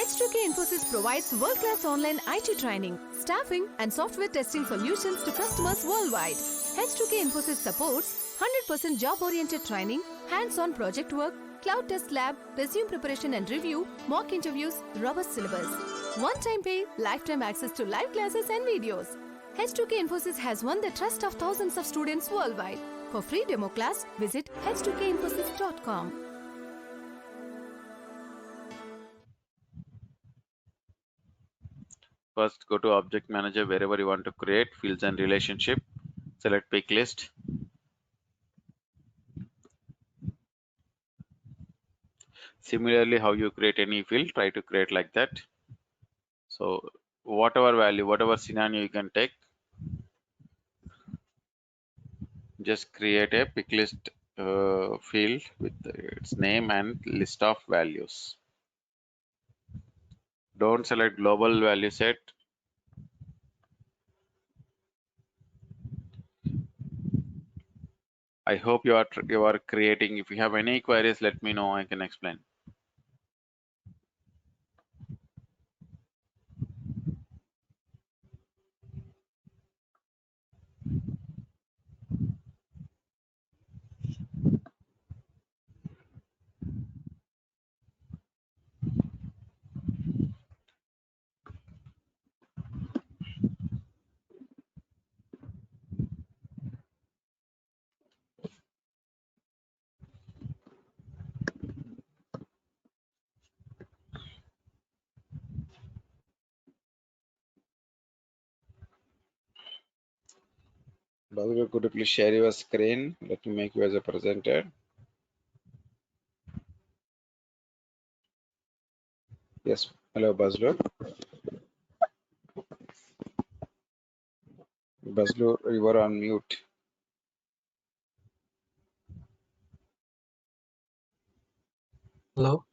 H2KInfosys provides world-class online IT training, staffing, and software testing solutions to customers worldwide. H2KInfosys supports 100% job-oriented training, hands-on project work, cloud test lab, resume preparation and review, mock interviews, robust syllabus. One-time pay, lifetime access to live classes and videos. H2KInfosys has won the trust of thousands of students worldwide. For free demo class, visit h2kinfosys.com. First, go to Object Manager wherever you want to create fields and relationship. Select pick list. Similarly, how you create any field, try to create like that. So whatever value, whatever scenario you can take, just create a pick list field with its name and list of values. Don't select global value set. I hope you are creating. If you have any queries, let me know. I can explain. Bhavya, could you please share your screen? Let me make you as a presenter. Yes. Hello, Bazlur. Bazlur, you are on mute. Hello?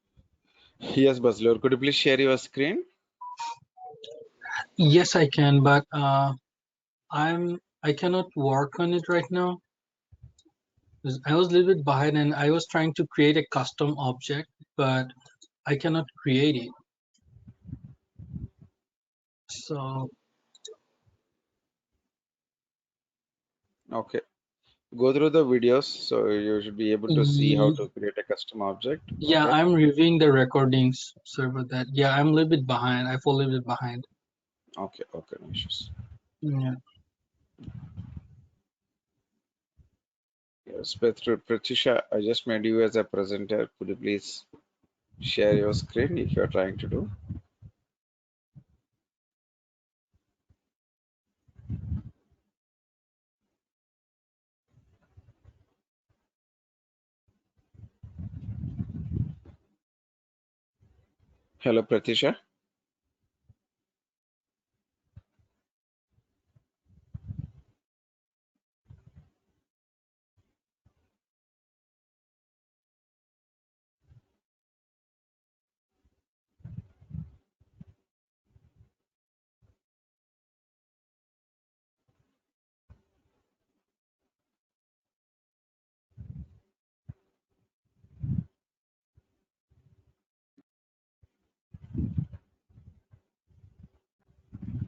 Yes, Bazlur, could you please share your screen? Yes, I can, but I cannot work on it right now. I was a little bit behind and I was trying to create a custom object, but I cannot create it. So Okay. Go through the videos so you should be able to see how to create a custom object. yeah, Okay. I'm reviewing the recordings. Sorry about that. Yeah, I'm a little bit behind. I fall a little bit behind. Okay, okay, no issues. Yeah. Yes, Pratisha, I just made you as a presenter. Could you please share your screen if you're trying to do? Hello, Pratisha.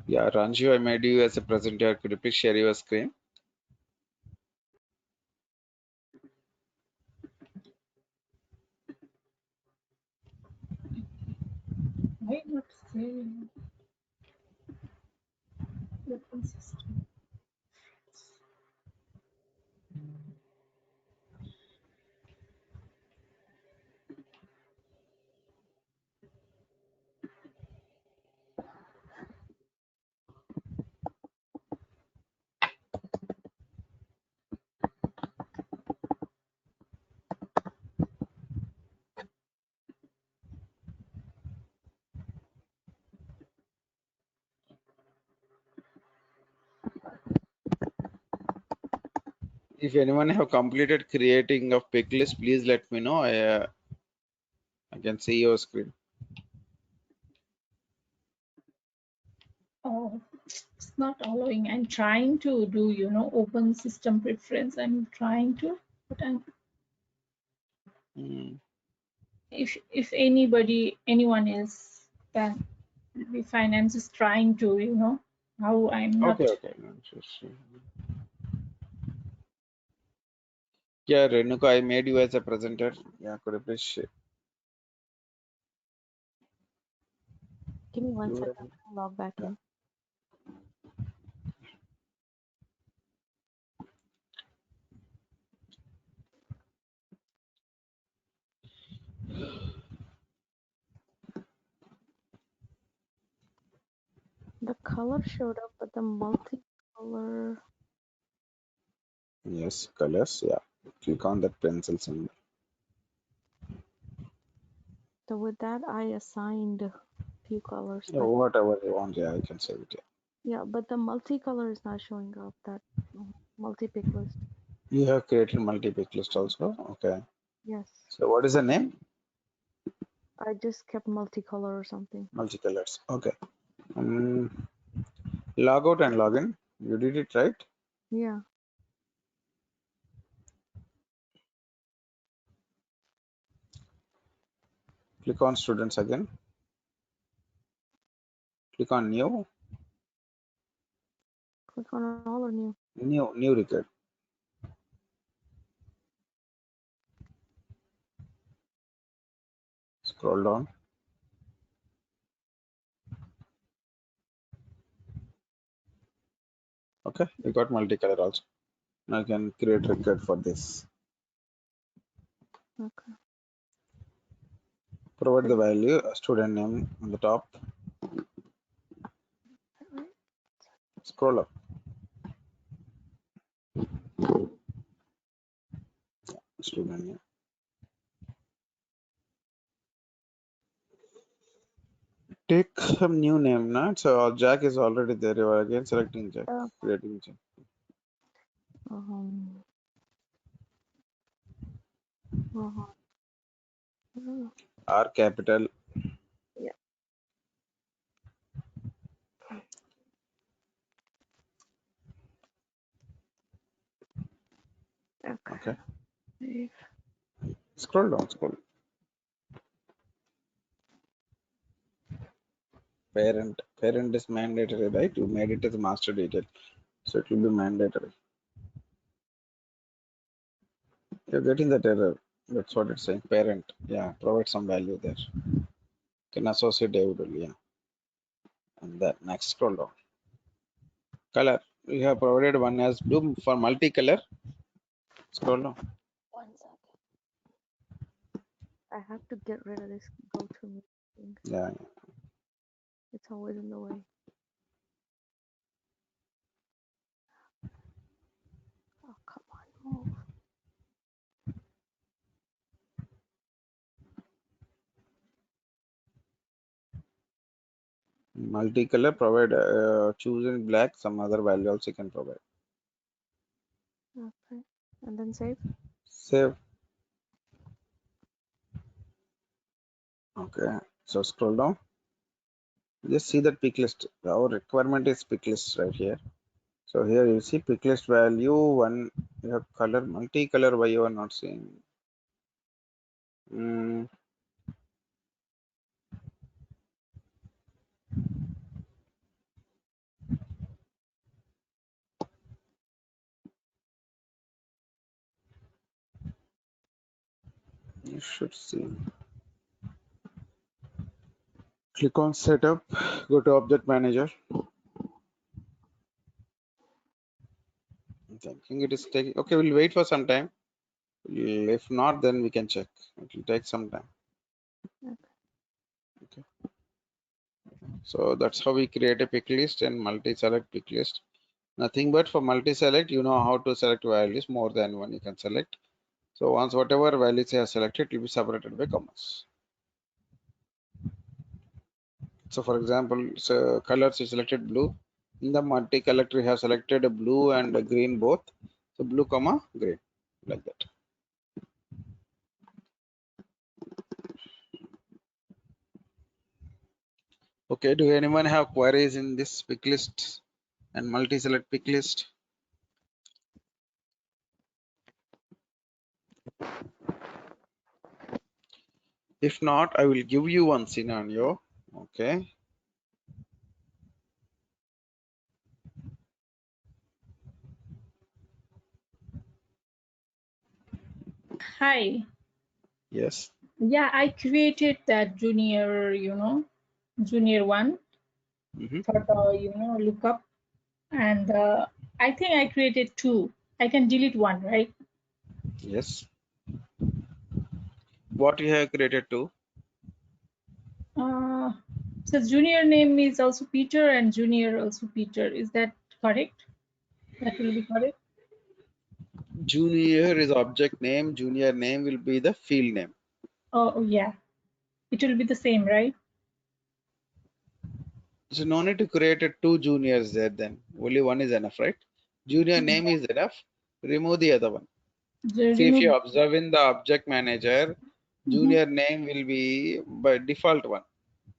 Yeah, Ranju, I made you as a presenter. Could you please share your screen? Why not saving the system? If anyone have completed creating of pick list, please let me know. I can see your screen. Oh, it's not allowing. I'm trying to do, open system preference. I'm trying to, but if anyone else that the finance is trying to, you know, how I'm not. Okay. No, yeah, Renuka, I made you as a presenter. Yeah, could you please share? Give me one You were second. I'll log back in. The color showed up, but the multicolor. Yes, colors. Yeah, click on that pencil symbol. So with that, I assigned a few colors. Yeah, But whatever you want. Yeah, I can save it. yeah, but the multicolor is not showing up. That multi-pick list. You have created multi-pick list also. Okay. Yes, So what is the name? I just kept multicolor or something. Multicolors. Okay. Log out and log in. You did it right. Yeah. Click on students again. Click on new. Click on all or new. New record. Scroll down. Okay, you got multicolor also. Now you can create record for this. Okay. Provide the value, student name on the top. Right. Scroll up. Student name. Take some new name, na? So Jack is already there. You are again selecting Jack. Creating Jack. Um. Uh-huh. R capital. Yeah. Okay. Save. Scroll down. Scroll. Parent. Parent is mandatory, right? You made it as a master detail, so it will be mandatory. You're getting that error. That's what it's saying. Parent. Yeah. Provide some value there. Can associate David only. Yeah. And that next scroll down. Color. We have provided one as blue for multicolor. Scroll down. 1 second. I have to get rid of this go-to meeting. Yeah. It's always in the way. Oh, come on, move. Multicolor. Provide. Choose in black. Some other value also you can provide. Okay. And then save. Save. Okay. So scroll down. Just see that pick list. Our requirement is pick list right here. So here you see pick list value one. You have color multicolor. Why you are not seeing? You should see. Click on setup. Go to object manager. I'm thinking it is taking. Okay, we'll wait for some time. If not, then we can check. It will take some time. Okay. So that's how we create a pick list and multi-select pick list. Nothing but for multi-select, you know how to select values, more than one you can select. So once whatever values you have selected, it will be separated by commas. So for example, so colors you selected blue. In the multi-color we have selected a blue and a green both. So blue comma green, like that. Okay, do anyone have queries in this pick list and multi-select pick list? If not, I will give you one scenario. Okay. Hi. Yes. Yeah, I created that junior, junior one Mm-hmm. for the, lookup. And I think I created two. I can delete one, right? Yes. What you have created too? Uh, so junior name is also Peter and junior also Peter. Is that correct? That will be correct. Junior is object name. Junior name will be the field name. Oh, yeah. It will be the same, right? So no need to create two juniors there then. Only one is enough, right? Junior name is enough. Remove the other one. See, if Remove. you observe in the object manager, Mhm. junior name will be by default one.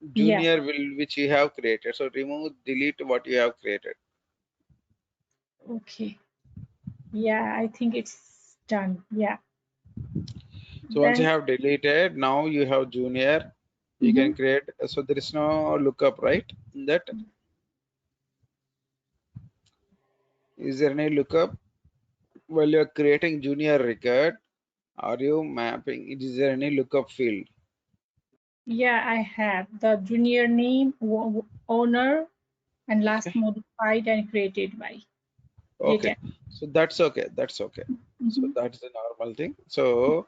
Yeah. Junior will which you have created. So remove, delete what you have created. Okay. Yeah, I think it's done. Yeah. So once you Then. have deleted, now you have junior. You can Mhm. create. So there is no lookup, right? In that, is there any lookup while you are creating junior record? Are you mapping? Is there any lookup field? Yeah, I have the junior name, owner, and last Okay. modified and created by Okay. data. So that's okay. That's okay. So Mhm. that's the normal thing. So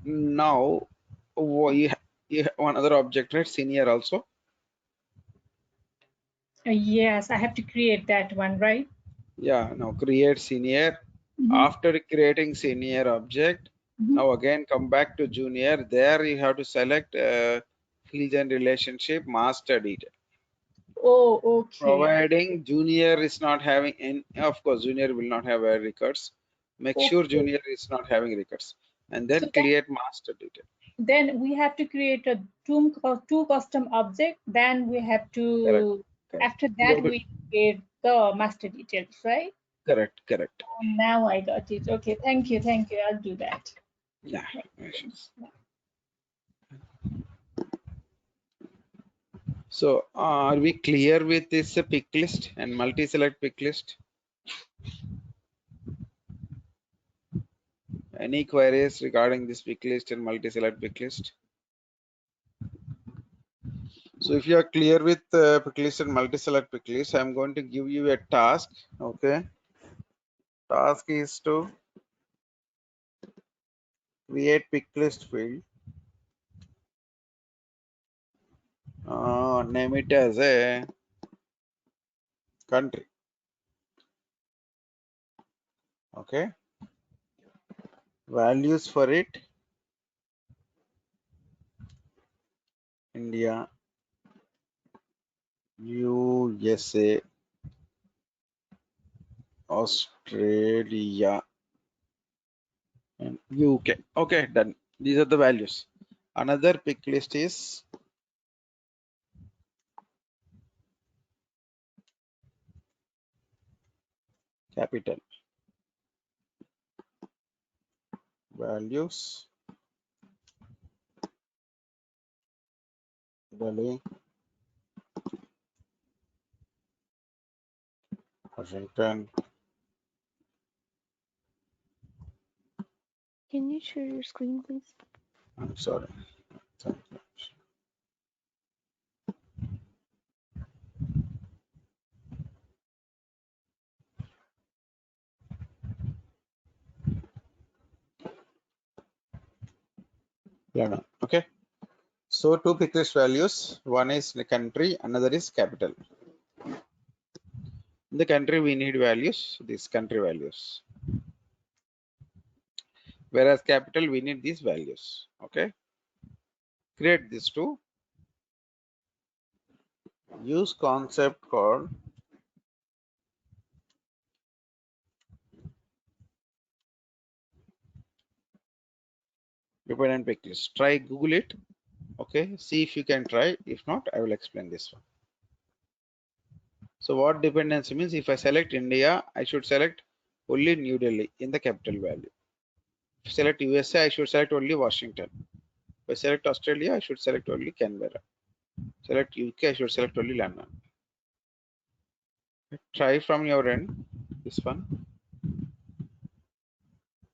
now you have one other object, right? Senior also. Yes, I have to create that one, right? Yeah. Now create senior. Mhm. After creating senior object, Mhm. now again come back to junior. There you have to select field and relationship master detail. Oh, okay. Providing junior is not having any, of course, junior will not have records. Make sure Okay. junior is not having records, and So then create master detail. then we have to create a two custom object. Then we have Correct, to, correct. after You that, have to, we create the master details, right? correct, correct. Oh, now I got it. Okay, thank you, thank you. I'll do that. Yeah. Thank No issues. you. So, are we clear with this pick list and multi-select pick list? Any queries regarding this pick list and multi-select pick list? So, if you are clear with pick list and multi-select pick list, I'm going to give you a task. Okay. Task is to create pick list field. Name it as a country. Okay. Values for it: India, USA, Australia, and UK. Okay, done. These are the values. Another pick list is capital. Values: Delhi, Washington. Can you share your screen, please? I'm sorry. Thank you. Yeah, no. Okay. So two pick list values. One is the country, another is capital. In the country, we need values. These country values. Whereas capital, we need these values. Okay. Create these two. Use concept called dependent pick list. Try Google it. Okay. See if you can try. If not, I will explain this one. So what dependency means? If I select India, I should select only New Delhi in the capital value. If I select USA, I should select only Washington. If I select Australia, I should select only Canberra. Select UK, I should select only London. Try from your end, this one,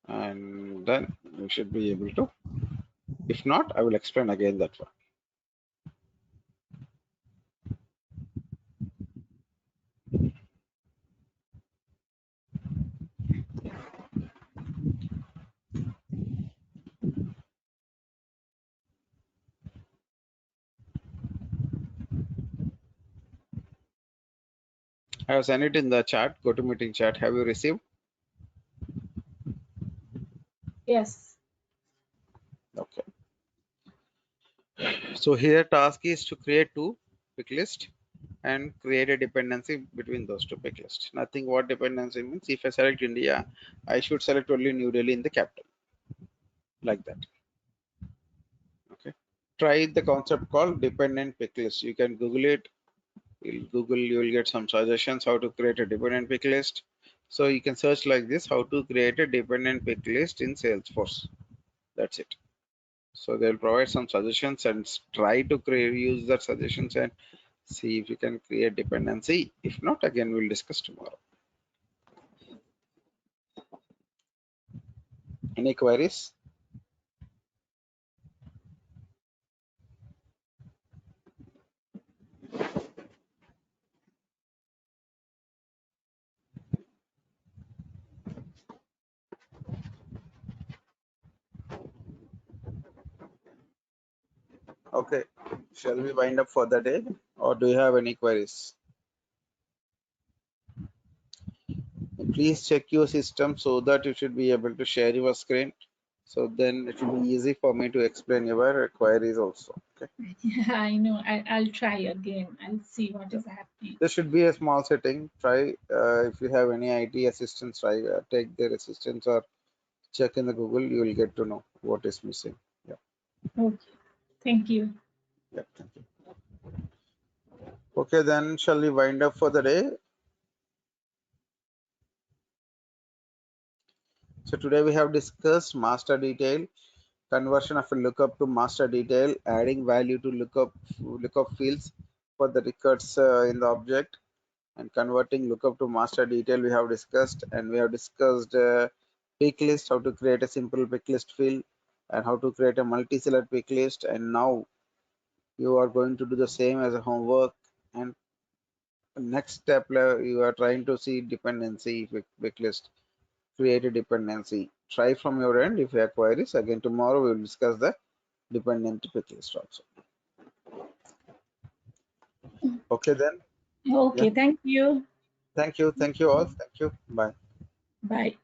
and then you should be able to. If not, I will explain again that one. I have sent it in the chat, go to meeting chat. Have you received? Yes. Okay. So here task is to create two pick list and create a dependency between those two pick lists. Nothing what dependency means. If I select India, I should select only New Delhi in the capital, like that. Okay. Try the concept called dependent pick list. You can Google it. Google, you will get some suggestions how to create a dependent pick list. So you can search like this, how to create a dependent pick list in Salesforce. That's it. So they'll provide some suggestions and try to create, use that suggestions and see if you can create dependency. If not, again, we'll discuss tomorrow. Any queries? Okay. Shall we wind up for the day or do you have any queries? Please check your system so that you should be able to share your screen. So then it will be easy for me to explain your queries also. Okay. Yeah, I know. I'll try again. I'll see what is happening. There should be a small setting. Try if you have any IT assistance, try take their assistance or check in the Google. You will get to know what is missing. Yeah. Okay. Thank you. Yeah. Thank you. Okay, then shall we wind up for the day? So today we have discussed master detail, conversion of a lookup to master detail, adding value to lookup fields for the records in the object, and converting lookup to master detail we have discussed, and we have discussed pick list, how to create a simple pick list field and how to create a multi-seller pick list. And now you are going to do the same as a homework, and next step you are trying to see dependency pick list, create a dependency. Try from your end. If you have queries, again tomorrow we will discuss the dependent pick list also. Okay then. Okay. Yeah. Thank you. Thank you all. Thank you. Bye. Bye.